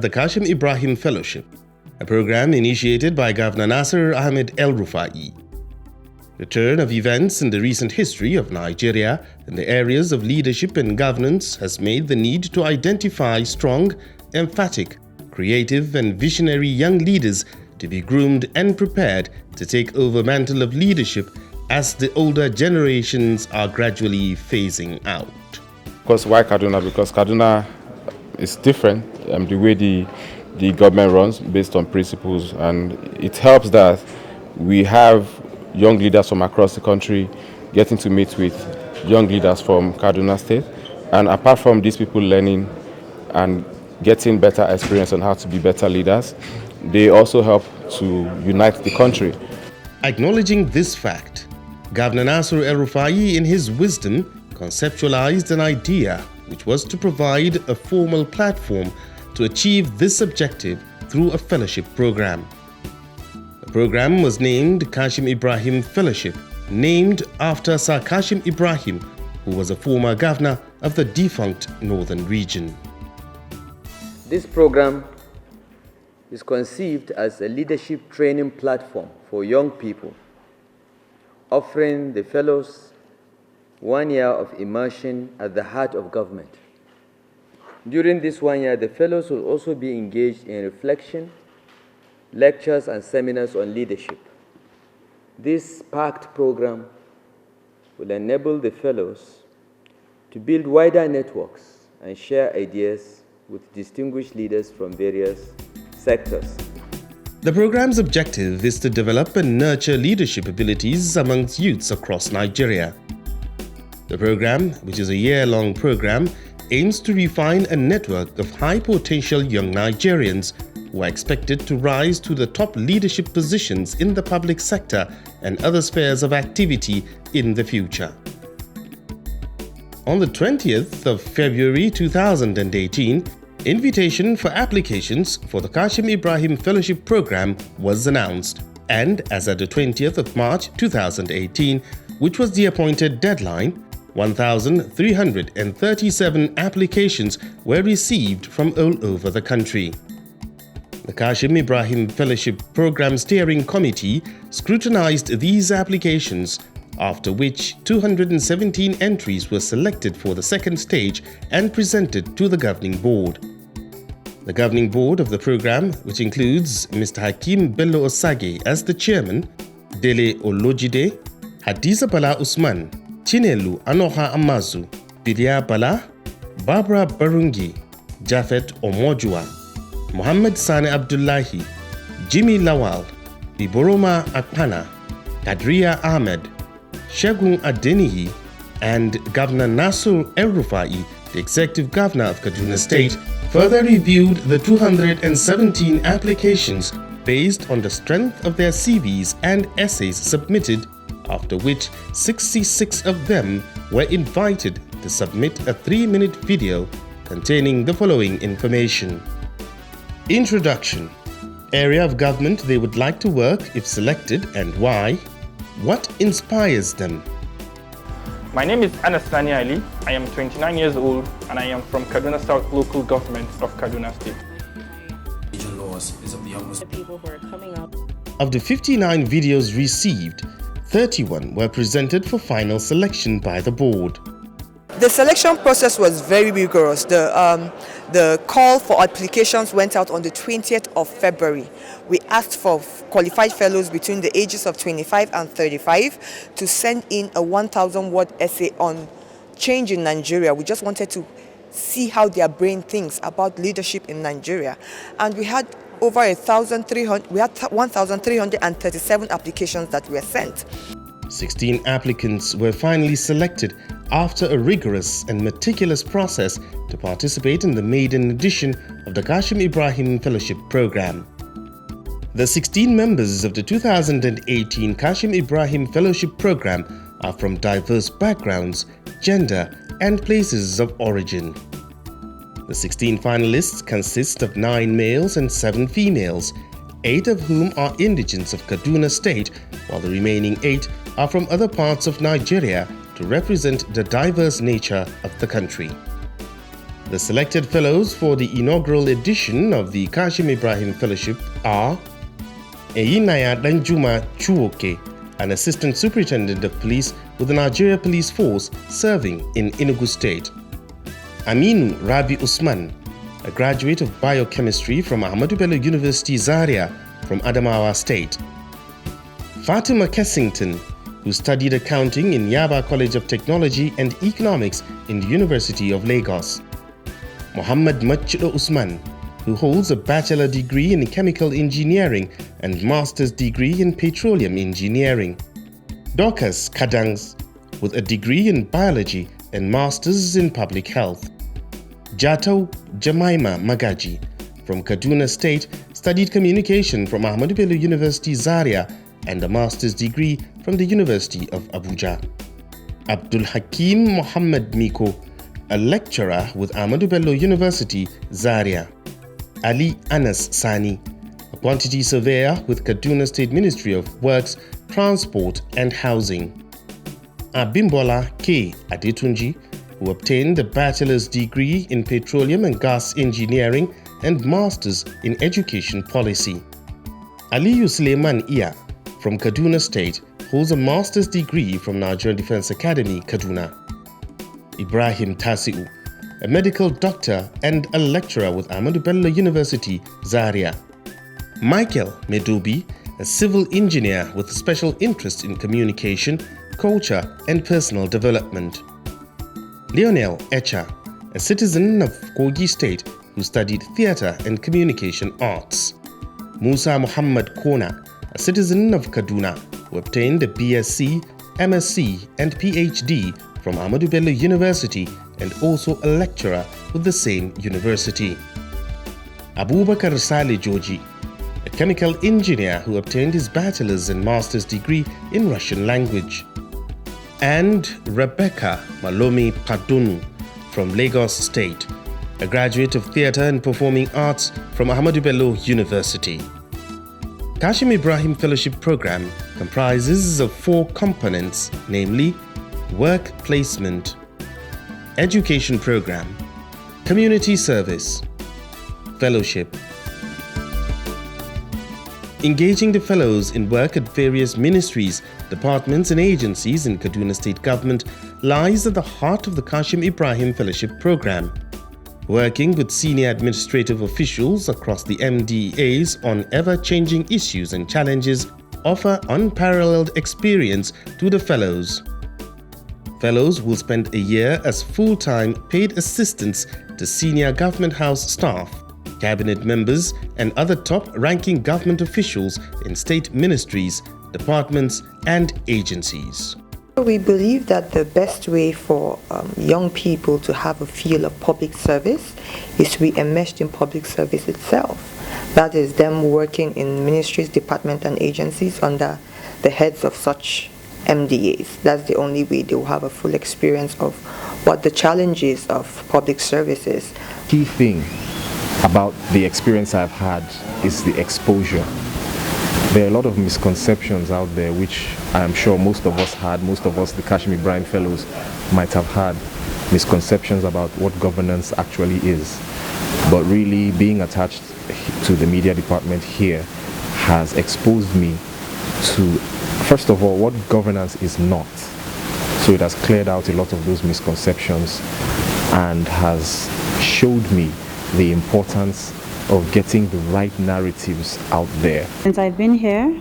the Kashim Ibrahim Fellowship, a program initiated by Governor Nasser Ahmed El-Rufai. The turn of events in the recent history of Nigeria in the areas of leadership and governance has made the need to identify strong, emphatic, creative and visionary young leaders to be groomed and prepared to take over mantle of leadership as the older generations are gradually phasing out. Because why Kaduna? Because Kaduna is different, the way the government runs based on principles, and it helps that we have young leaders from across the country getting to meet with young leaders from Kaduna State. And apart from these people learning and getting better experience on how to be better leaders, they also help to unite the country. Acknowledging this fact, Governor Nasser El-Rufai, in his wisdom, conceptualized an idea which was to provide a formal platform to achieve this objective through a fellowship program. The program was named Kashim Ibrahim Fellowship, named after Sir Kashim Ibrahim, who was a former governor of the defunct northern region. This program is conceived as a leadership training platform for young people, offering the fellows 1 year of immersion at the heart of government. During this 1 year, the fellows will also be engaged in reflection, lectures, and seminars on leadership. This packed program will enable the fellows to build wider networks and share ideas with distinguished leaders from various sectors. The program's objective is to develop and nurture leadership abilities amongst youths across Nigeria. The program, which is a year-long program, aims to refine a network of high-potential young Nigerians who are expected to rise to the top leadership positions in the public sector and other spheres of activity in the future. On the 20th of February 2018, invitation for applications for the Kashim Ibrahim Fellowship Program was announced, and as at the 20th of March 2018, which was the appointed deadline, 1,337 applications were received from all over the country. The Kashim Ibrahim Fellowship Program Steering Committee scrutinized these applications, after which 217 entries were selected for the second stage and presented to the governing board. The governing board of the program, which includes Mr. Hakim Bello Osage as the chairman, Dele Olojide, Hadiza Bala Usman, Chinelu Anoha Amazu, Bidia Bala, Barbara Barungi, Jafet Omojua, Muhammad Sane Abdullahi, Jimmy Lawal, Iboroma Akpana, Kadria Ahmed, Shegun Adeniyi, and Governor Nasser El-Rufai, the Executive Governor of Kaduna State, further reviewed the 217 applications based on the strength of their CVs and essays submitted, after which 66 of them were invited to submit a 3-minute video containing the following information. Introduction. Area of government they would like to work if selected and why. What inspires them? My name is Anas Sani Ali. I am 29 years old and I am from Kaduna South Local Government of Kaduna State. People who are coming up. Of the 59 videos received, 31 were presented for final selection by the board. The selection process was very rigorous. The call for applications went out on the 20th of February. We asked for qualified fellows between the ages of 25 and 35 to send in a 1,000-word essay on change in Nigeria. We just wanted to see how their brain thinks about leadership in Nigeria. And we had over 1,337 applications that were sent. 16 applicants were finally selected after a rigorous and meticulous process to participate in the maiden edition of the Kashim Ibrahim Fellowship Program. The 16 members of the 2018 Kashim Ibrahim Fellowship Program are from diverse backgrounds, gender, and places of origin. The 16 finalists consist of 9 males and 7 females, 8 of whom are indigents of Kaduna State, while the remaining 8 are from other parts of Nigeria to represent the diverse nature of the country. The selected fellows for the inaugural edition of the Kashim Ibrahim Fellowship are Eyinaya Danjuma Chuoke, an assistant superintendent of police with the Nigeria Police Force serving in Enugu State; Aminu Rabi Usman, a graduate of biochemistry from Ahmadu Bello University Zaria from Adamawa State; Fatima Kessington, who studied accounting in Yaba College of Technology and Economics in the University of Lagos; Muhammad Machido Usman, who holds a bachelor degree in chemical engineering and master's degree in petroleum engineering; Dorcas Kadangs, with a degree in biology and master's in public health; Jato Jemima Magaji, from Kaduna State, studied communication from Ahmadu Bello University Zaria and a master's degree from the University of Abuja; Abdul Hakim Mohammed Miko, a lecturer with Ahmadu Bello University Zaria; Ali Anas Sani, a quantity surveyor with Kaduna State Ministry of Works, Transport and Housing; Abimbola K. Adetunji, who obtained a bachelor's degree in petroleum and gas engineering and master's in education policy; Aliyu Suleiman Iya, from Kaduna State, holds a master's degree from Nigerian Defense Academy, Kaduna; Ibrahim Tasiu, a medical doctor and a lecturer with Ahmadu Bello University, Zaria; Michael Medobi, a civil engineer with a special interest in communication, culture and personal development; Lionel Echa, a citizen of Kogi State who studied theatre and communication arts; Musa Muhammad Kona, a citizen of Kaduna who obtained a BSc, MSc and PhD from Ahmadu Bello University and also a lecturer with the same university; Abubakar Saleh Joji, a chemical engineer who obtained his bachelor's and master's degree in Russian language; and Rebecca Malomi Padunu, from Lagos State, a graduate of Theatre and Performing Arts from Ahmadu Bello University. Kashim Ibrahim Fellowship Program comprises of 4 components, namely Work Placement, Education Program, Community Service, Fellowship. Engaging the fellows in work at various ministries, departments and agencies in Kaduna State Government lies at the heart of the Kashim Ibrahim Fellowship Program. Working with senior administrative officials across the MDAs on ever-changing issues and challenges offer unparalleled experience to the fellows. Fellows will spend a year as full-time paid assistants to senior government house staff, cabinet members and other top-ranking government officials in state ministries, departments and agencies. We believe that the best way for young people to have a feel of public service is to be immersed in public service itself. That is them working in ministries, departments and agencies under the heads of such MDAs. That's the only way they will have a full experience of what the challenges of public service is. Key thing about the experience I've had is the exposure. There are a lot of misconceptions out there which I am sure most of us had, most of us, the Kashim Ibrahim Fellows, might have had misconceptions about what governance actually is. But really being attached to the media department here has exposed me to, first of all, what governance is not. So it has cleared out a lot of those misconceptions and has showed me the importance of getting the right narratives out there. Since I've been here,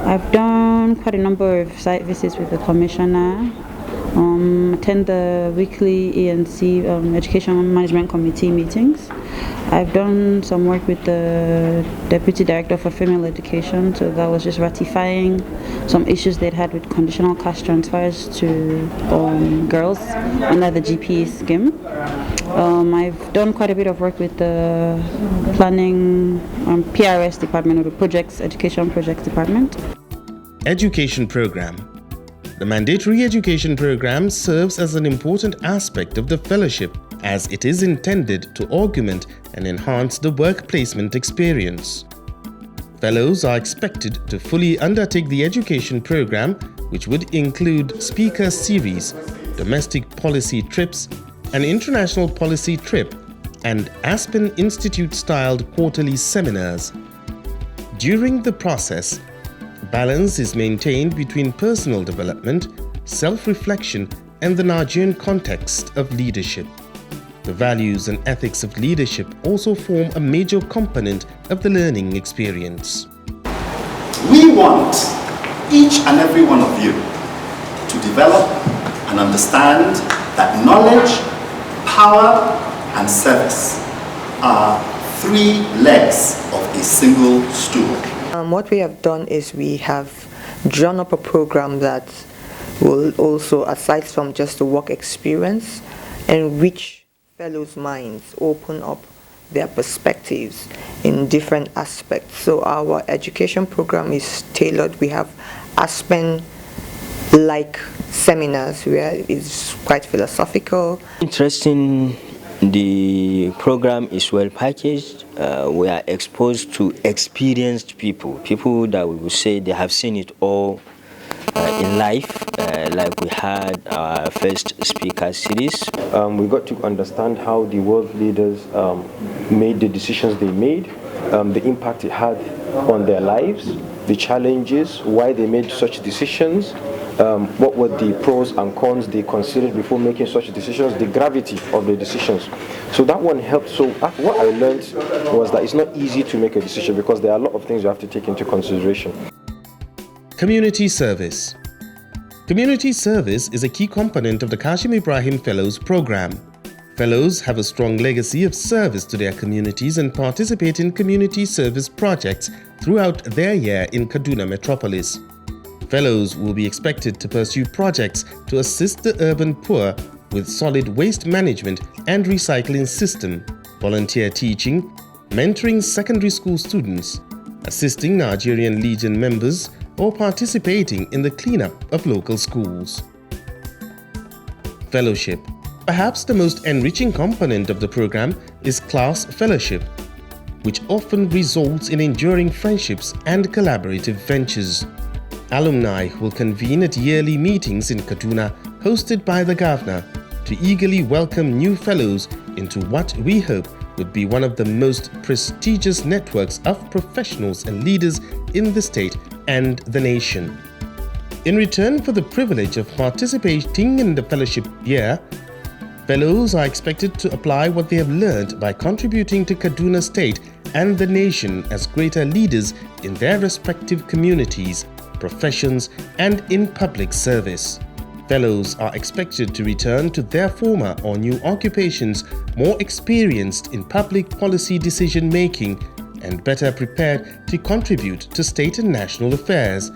I've done quite a number of site visits with the commissioner, attend the weekly ENC Education Management Committee meetings. I've done some work with the Deputy Director for Female Education, so that was just ratifying some issues they'd had with conditional cash transfers to girls under the GP scheme. I've done quite a bit of work with the planning PRS department, or the Projects Education Projects Department. Education Program. The mandatory education program serves as an important aspect of the fellowship as it is intended to augment and enhance the work placement experience. Fellows are expected to fully undertake the education program, which would include speaker series, domestic policy trips, an international policy trip and Aspen Institute-styled quarterly seminars. During the process, balance is maintained between personal development, self-reflection, and the Nigerian context of leadership. The values and ethics of leadership also form a major component of the learning experience. We want each and every one of you to develop and understand that knowledge, power, and service are three legs of a single stool. What we have done is we have drawn up a program that will also, aside from just the work experience, enrich fellows' minds, open up their perspectives in different aspects. So our education program is tailored. We have Aspen-like seminars where it's quite philosophical. Interesting. The program is well packaged. We are exposed to experienced people that we would say they have seen it all in life, like we had our first speaker series. We got to understand how the world leaders made the decisions they made, the impact it had on their lives, the challenges, why they made such decisions, what were the pros and cons they considered before making such decisions, the gravity of the decisions. So that one helped. So what I learned was that it's not easy to make a decision because there are a lot of things you have to take into consideration. Community service. Community service is a key component of the Kashim Ibrahim Fellows program. Fellows have a strong legacy of service to their communities and participate in community service projects throughout their year in Kaduna metropolis. Fellows will be expected to pursue projects to assist the urban poor with solid waste management and recycling system, volunteer teaching, mentoring secondary school students, assisting Nigerian Legion members, or participating in the cleanup of local schools. Fellowship. Perhaps the most enriching component of the program is class fellowship, which often results in enduring friendships and collaborative ventures. Alumni will convene at yearly meetings in Kaduna, hosted by the governor, to eagerly welcome new fellows into what we hope would be one of the most prestigious networks of professionals and leaders in the state and the nation. In return for the privilege of participating in the fellowship year, fellows are expected to apply what they have learned by contributing to Kaduna State and the nation as greater leaders in their respective communities, professions, and in public service. Fellows are expected to return to their former or new occupations more experienced in public policy decision-making and better prepared to contribute to state and national affairs,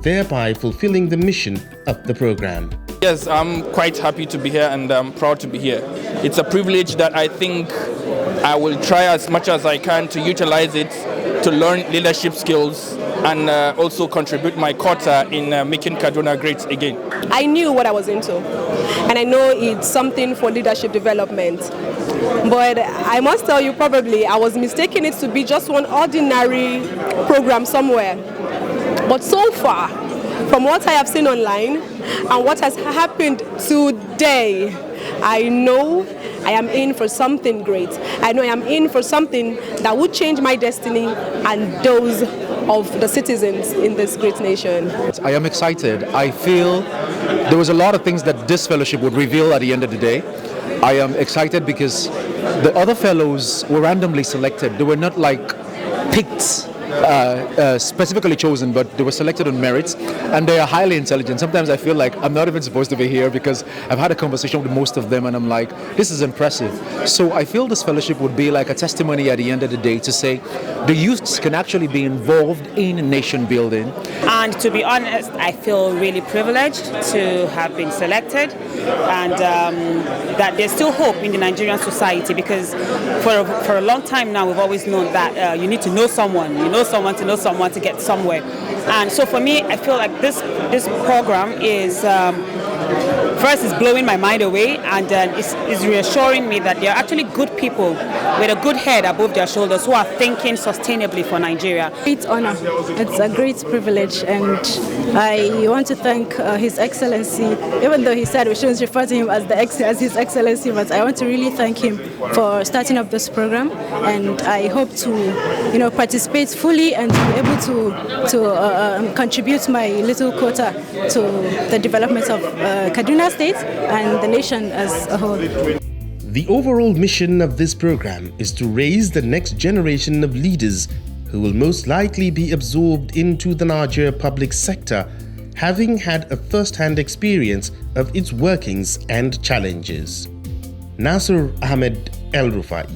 thereby fulfilling the mission of the program. Yes, I'm quite happy to be here and I'm proud to be here. It's a privilege that I think I will try as much as I can to utilize it to learn leadership skills and also contribute my quota in making Kaduna great again. I knew what I was into, and I know it's something for leadership development. But I must tell you, probably I was mistaking it to be just one ordinary program somewhere. But so far, from what I have seen online and what has happened today, I know I am in for something great. I know I am in for something that would change my destiny and those of the citizens in this great nation. I am excited. I feel there was a lot of things that this fellowship would reveal at the end of the day. I am excited because the other fellows were randomly selected. They were not like picked, specifically chosen, but they were selected on merits, and they are highly intelligent. Sometimes I feel like I'm not even supposed to be here because I've had a conversation with most of them and I'm like, this is impressive. So I feel this fellowship would be like a testimony at the end of the day to say the youths can actually be involved in nation building. And to be honest, I feel really privileged to have been selected, and that there's still hope in the Nigerian society, because for a long time now we've always known that you need to know someone, someone to know someone to get somewhere. And so for me, I feel like this program is first it's blowing my mind away, and it's reassuring me that there are actually good people with a good head above their shoulders who are thinking sustainably for Nigeria. Great honor. It's a great privilege, and I want to thank His Excellency, even though he said we shouldn't refer to him as His Excellency, but I want to really thank him for starting up this program, and I hope to participate fully and to be able to contribute my little quota to the development of Kaduna State and the nation as a whole. The overall mission of this program is to raise the next generation of leaders who will most likely be absorbed into the Nigeria public sector, having had a first-hand experience of its workings and challenges. Nasser Ahmed El Rufai.